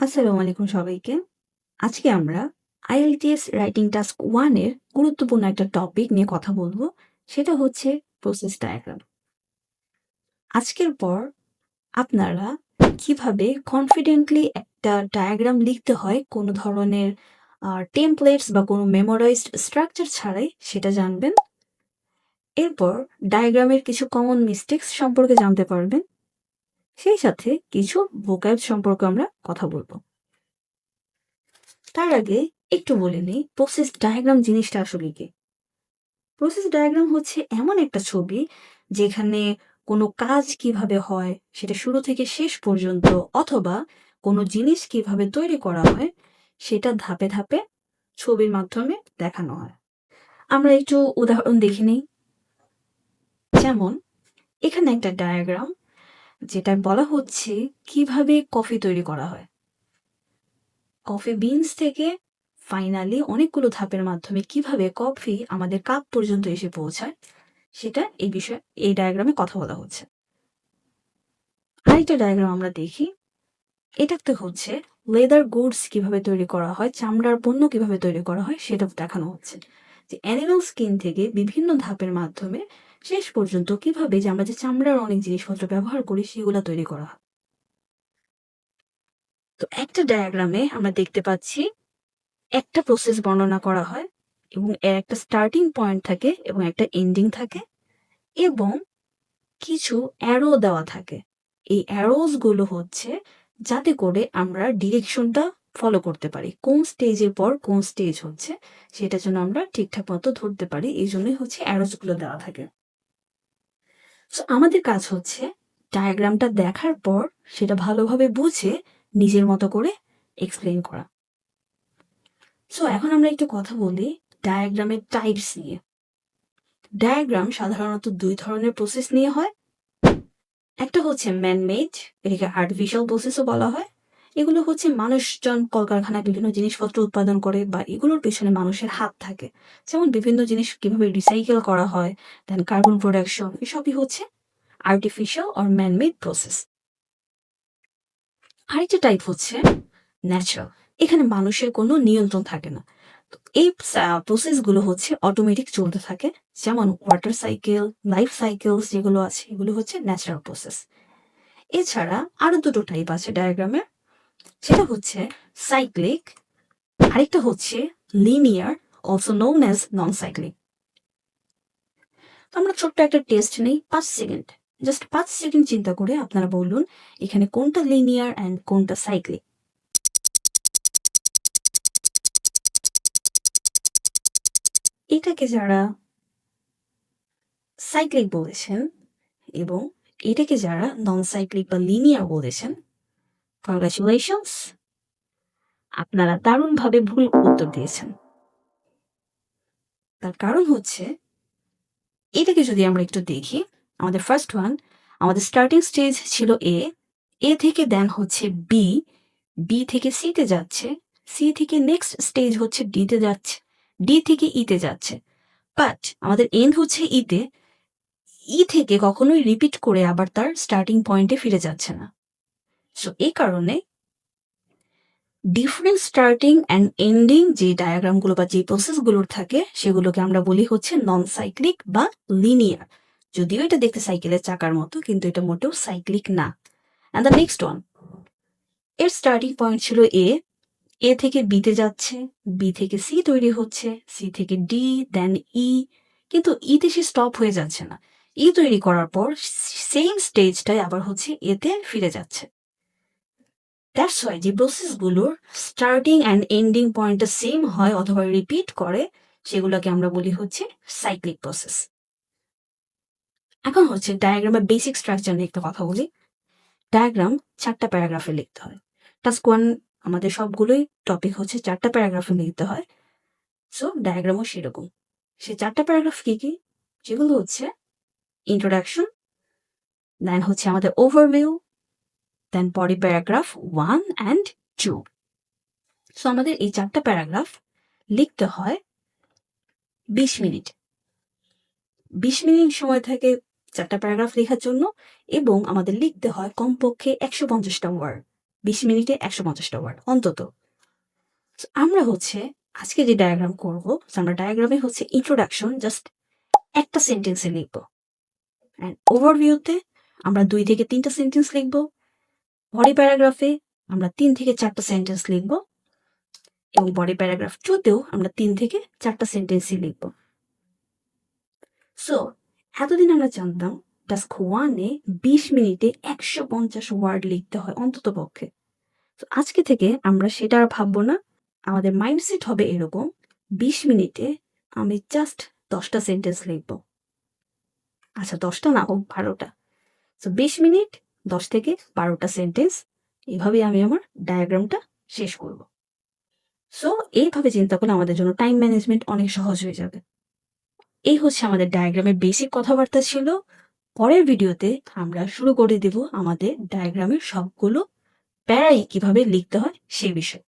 আসসালামু আলাইকুম সবাইকে। আজকে আমরা IELTS রাইটিং টাস্ক 1 এর গুরুত্বপূর্ণ একটা টপিক নিয়ে কথা বলব। সেটা হচ্ছে প্রসেস ডায়াগ্রাম। আজকের পর আপনারা কিভাবে কনফিডেন্টলি একটা ডায়াগ্রাম লিখতে হয় কোনো ধরনের টেমপ্লেটস বা কোনো মেমোরাইজড স্ট্রাকচার ছাড়াই সেটা জানবেন। এরপর ডায়াগ্রামের কিছু কমন মিস্টেকস সম্পর্কে জানতে পারবেন। সেই সাথে কিছু ভোক্যাব সম্পর্কে আমরা কথা বলব। তার আগে একটু বলে নিই প্রসেস ডায়াগ্রাম জিনিসটা আসলে কি। প্রসেস ডায়াগ্রাম হচ্ছে এমন একটা ছবি যেখানে কোনো কাজ কিভাবে হয় সেটা শুরু থেকে শেষ পর্যন্ত, অথবা কোনো জিনিস কিভাবে তৈরি করা হয় সেটা ধাপে ধাপে ছবির মাধ্যমে দেখানো হয়। আমরা একটু উদাহরণ দেখে নিই। যেমন এখানে একটা ডায়াগ্রাম যেটা বলা হচ্ছে কিভাবে কফি তৈরি করা হয়। কফি বিনস থেকে ফাইনালি অনেকগুলো ধাপের মাধ্যমে কিভাবে কফি আমাদের কাপ পর্যন্ত এসে পৌঁছায় সেটা এই বিষয়ে এই ডায়াগ্রামে কথা বলা হচ্ছে। আরেকটা ডায়াগ্রাম আমরা দেখি। এটাতে হচ্ছে লেদার গুডস কিভাবে তৈরি করা হয়, চামড়ার পণ্য কিভাবে তৈরি করা হয় সেটা দেখানো হচ্ছে। যে অ্যানিমাল স্কিন থেকে বিভিন্ন ধাপের মাধ্যমে শেষ পর্যন্ত কিভাবে যে আমরা যে চামড়ার অনেক জিনিসপত্র ব্যবহার করি সেগুলো তৈরি করা হয়। তো একটা ডায়াগ্রামে আমরা দেখতে পাচ্ছি একটা প্রসেস বর্ণনা করা হয় এবং এর একটা স্টার্টিং পয়েন্ট থাকে এবং একটা এন্ডিং থাকে এবং কিছু অ্যারো দেওয়া থাকে। এই অ্যারোস গুলো হচ্ছে যাতে করে আমরা ডিরেকশনটা ফলো করতে পারি, কোন স্টেজের পর কোন স্টেজ হচ্ছে সেটা যেন আমরা ঠিকঠাক মতো ধরতে পারি, এই জন্যই হচ্ছে অ্যারোস গুলো দেওয়া থাকে। সো আমাদের কাজ হচ্ছে ডায়াগ্রামটা দেখার পর সেটা ভালোভাবে বুঝে নিজের মতো করে এক্সপ্লেন করা। সো এখন আমরা একটু কথা বলি ডায়াগ্রামের টাইপস নিয়ে। ডায়াগ্রাম সাধারণত দুই ধরনের প্রসেস নিয়ে হয়। একটা হচ্ছে ম্যানমেড, এটাকে আর্টিফিশিয়াল প্রসেসও বলা হয়। এগুলো হচ্ছে মানুষজন কলকারখানায় বিভিন্ন জিনিসপত্র উৎপাদন করে বা এগুলোর পেছনে মানুষের হাত থাকে। যেমন বিভিন্ন জিনিস কিভাবে রিসাইকেল করা হয়, দেন কার্বন প্রোডাকশন, এসবই হচ্ছে আর্টিফিশিয়াল অর ম্যানমেড প্রসেস। আরেকটা টাইপ হচ্ছে ন্যাচারাল, এখানে মানুষের কোনো নিয়ন্ত্রণ থাকে না। তো এই প্রসেসগুলো হচ্ছে অটোমেটিক চলতে থাকে। যেমন ওয়াটার সাইকেল, লাইফ সাইকেলস যেগুলো আছে এগুলো হচ্ছে ন্যাচারাল প্রসেস। এছাড়া আরো দুটো টাইপ আছে ডায়াগ্রামে, সেটা হচ্ছে সাইক্লিক, আরেকটা হচ্ছে লিনিয়ার, অলসো নোন অ্যাজ নন সাইক্লিক। তো আমরা ছোট্ট একটা টেস্ট নেই, 5 সেকেন্ড, জাস্ট 5 সেকেন্ড চিন্তা করে আপনারা বলুন এখানে কোনটা লিনিয়ার অ্যান্ড কোনটা সাইক্লিক। এটাকে যারা সাইক্লিক বলেছেন এবং এটাকে যারা নন সাইক্লিক বা লিনিয়ার বলেছেন, কংগ্রাচুলেশনস, আপনারা দারুণভাবে ভুল উত্তর দিয়েছেন। তার কারণ হচ্ছে এটাকে যদি আমরা একটু দেখি, আমাদের ফার্স্ট ওয়ান, আমাদের স্টার্টিং স্টেজ ছিল এ থেকে দেন হচ্ছে বি থেকে সিতে যাচ্ছে, সি থেকে নেক্সট স্টেজ হচ্ছে ডিতে যাচ্ছে, ডি থেকে ইতে যাচ্ছে। বাট আমাদের এন্ড হচ্ছে ই থেকে কখনোই রিপিট করে আবার তার স্টার্টিং পয়েন্টে ফিরে যাচ্ছে না। সো এই কারণে ডিফারেন্ট স্টার্টিং অ্যান্ড এন্ডিং যে ডায়াগ্রামগুলো বা যে প্রসেসগুলোর থাকে সেগুলোকে আমরা বলি হচ্ছে নন সাইক্লিক বা লিনিয়ার। যদিও এটা দেখতে সাইকেলের চাকার মতো, কিন্তু এটা মোটেও সাইক্লিক না। অ্যান্ড দ্য নেক্সট ওয়ান, এর স্টার্টিং পয়েন্ট ছিল এ থেকে বিতে যাচ্ছে, বি থেকে সি তৈরি হচ্ছে, সি থেকে ডি, দেন ই, কিন্তু ইতে সে স্টপ হয়ে যাচ্ছে না। ই তৈরি করার পর সেম স্টেজটাই আবার হচ্ছে এতে ফিরে যাচ্ছে। দ্যাটস ওয়াই যে প্রসেসগুলোর স্টার্টিং অ্যান্ড এন্ডিং পয়েন্টটা সেম হয় অথবা রিপিট করে সেগুলোকে আমরা বলি হচ্ছে সাইক্লিক প্রসেস। এখন হচ্ছে ডায়াগ্রামের বেসিক স্ট্রাকচার নিয়ে একটা কথা বলি। ডায়াগ্রাম 4টা প্যারাগ্রাফে লিখতে হয়। টাস্ক 1 আমাদের সবগুলোই টপিক হচ্ছে 4টা প্যারাগ্রাফে লিখতে হয়। সো ডায়াগ্রামও সেরকম। সে 4টা প্যারাগ্রাফ কি কি? যেগুলো হচ্ছে ইন্ট্রোডাকশন, দেন হচ্ছে আমাদের ওভারভিউ, দেন পরে প্যারাগ্রাফ 1 অ্যান্ড 2। সো আমাদের এই 4টা প্যারাগ্রাফ লিখতে হয় 20 মিনিট। 20 মিনিট সময় থাকে 4টা প্যারাগ্রাফ লেখার জন্য এবং আমাদের লিখতে হয় কমপক্ষে 150টা ওয়ার্ড। 20 মিনিটে 150টা ওয়ার্ড অন্তত। So, আমরা আজকে যে ডায়াগ্রাম করব, আমরা ডায়াগ্রামে ইন্ট্রোডাকশন জাস্ট একটা সেন্টেন্সে লিখব। অ্যান্ড ওভারভিউতে আমরা 2 থেকে 3টা সেন্টেন্স লিখব। বডি প্যারাগ্রাফে আমরা 3 থেকে 4টা সেন্টেন্স লিখব এবং বডি প্যারাগ্রাফ 2তেও আমরা 3 থেকে 4টা সেন্টেন্সই লিখব। সো এতদিন আমরা জানতাম টাস্ক 1-এ 20 মিনিটে 150 ওয়ার্ড লিখতে হয় অন্তত পক্ষে। তো আজকে থেকে আমরা সেটা আর ভাববো না। আমাদের মাইন্ডসেট হবে এরকম, 20 মিনিটে আমি জাস্ট 10টা সেন্টেন্স লিখব। আচ্ছা 10টা না হোক 12টা। সো 20 মিনিট 10 থেকে 12টা সেন্টেন্স, এভাবেই আমি আমার ডায়াগ্রামটা শেষ করব। সো এইভাবে চিন্তা করলে আমাদের জন্য টাইম ম্যানেজমেন্ট অনেক সহজ হয়ে যাবে। এই আমাদের ডায়াগ্রামের বেসিক কথাবার্তা ছিল। পরের ভিডিওতে আমরা শুরু করে দেব আমাদের ডায়াগ্রামের সবগুলো প্যারাই কিভাবে লিখতে হয় সেই বিষয়ে।